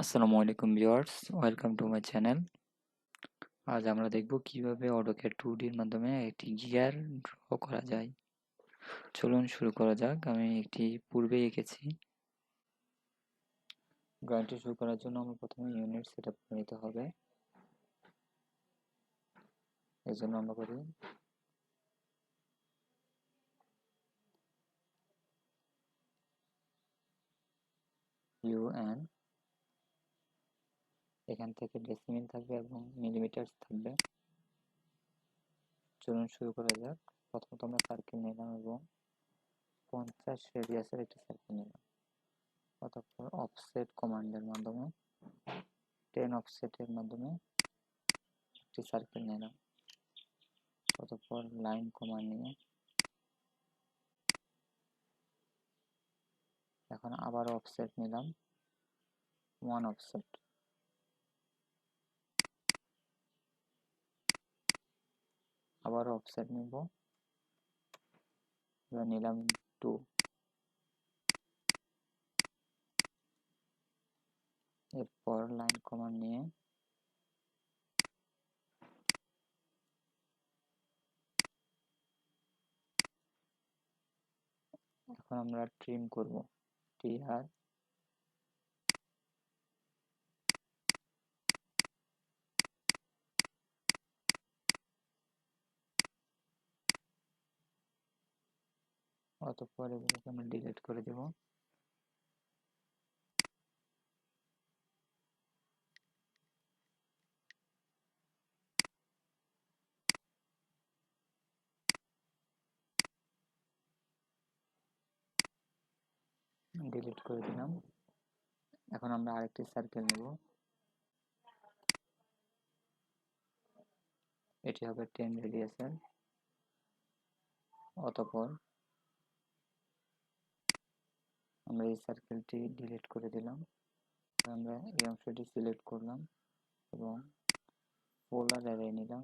আসসালামু আলাইকুম viewers, welcome to my channel. আজ আমরা দেখব কিভাবে অটোক্যাড 2D এর মাধ্যমে একটি গিয়ার ড্র করা যায়। চলুন শুরু করা যাক। আমি একটি পূর্বে এঁকেছি। ড্রয়িংটি শুরু করার জন্য আমরা প্রথমে ইউনিট সেট আপ করে নিতে হবে। এই জন্য আমরা করি UN, এখান থেকে ডেসিমিল থাকবে এবং মিলিমিটার থাকবে। চলুন শুরু করা যাক। প্রথমত আমরা সার্কেল নিলাম এবং 50 রেডিয়াসের একটি সার্কেল নিলাম। অতঃপর অফসেট কমান্ডের মাধ্যমে 10 অফসেটের মাধ্যমে একটি সার্কেল নিলাম। অতঃপর লাইন কমান্ড নিয়ে এখন আবার অফসেট নিলাম 1 অফসেট, আবার অফসেট নিব, এবার নিলাম 2, এরপর লাইন কমান্ড নিয়ে এখন আমরা ট্রিম করব TR, অতঃপর এগুলোকে আমরা ডিলিট করে দেব। ডিলিট করে দিলাম। এখন আমরা আরেকটি সার্কেল নেব, এটি হবে 10 রেডিয়াসের। অতঃপর আমরা এই সার্কেলটি ডিলিট করে দিলাম। আমরা এই অংশটি সিলেক্ট করলাম এবং পোলার অ্যারে নিলাম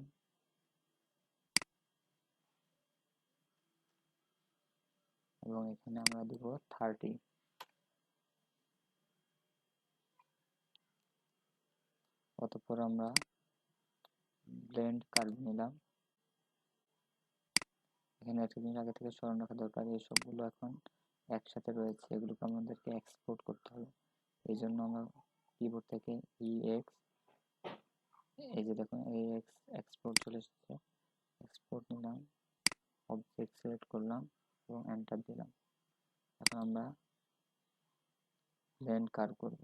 এবং এখানে আমরা দিব 30। অতঃপর আমরা ব্লেন্ড কার্ভ নিলাম। এখানে একটা জিনিস আগে থেকে স্মরণ রাখা দরকার, এই সবগুলো এখন একসাথে রয়েছে, এগুলোকে আমাদেরকে এক্সপোর্ট করতে হবে। এই জন্য আমরা কিবোর্ড থেকে EX, এই যে দেখুন EX এক্সপোর্ট চলে এসেছে, এক্সপোর্ট নিলাম, অবজেক্ট সিলেক্ট করলাম এবং এন্টার দিলাম। এখন আমরা ব্লেন্ড কার্ভ করব।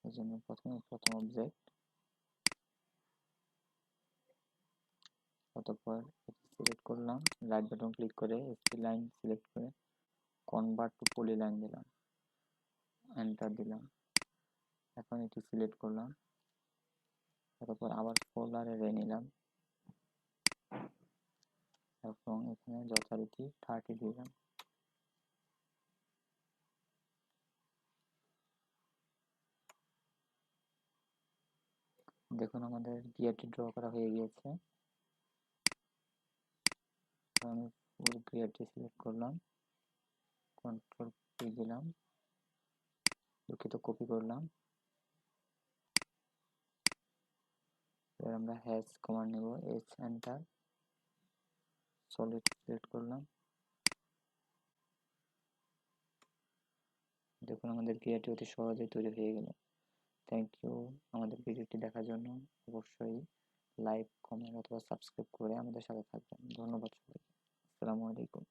এই জন্য প্রথম অবজেক্ট, অতঃপর এটি সিলেক্ট করলাম, রাইট বাটন ক্লিক করে এসপি লাইন সিলেক্ট করে কনভার্ট টু পলিলাইন দিলাম, এন্টার দিলাম। এখন এটি সিলেক্ট করলাম, তারপর আবার পোলার অ্যারে নিলাম এবং এখানে যথারীতি 30 দিলাম। দেখুন আমাদের গিয়ারটি ড্র করা হয়ে গিয়েছে। আমি ফুল গিয়ারটি সিলেক্ট করলাম, কন্ট্রোল পি দিলাম, দুঃখিত কপি করলাম। এবার আমরা হ্যাশ কমান্ড নেব, এন্টার, সলিড সিলেক্ট করলাম। দেখুন আমাদের গিয়ারটি অতি সহজেই তৈরি হয়ে গেল। থ্যাংক ইউ আমাদের ভিডিওটি দেখার জন্য। অবশ্যই লাইক, কমেন্ট অথবা সাবস্ক্রাইব করে আমাদের সাথে থাকবেন। ধন্যবাদ সবাইকে। আসসালামু আলাইকুম।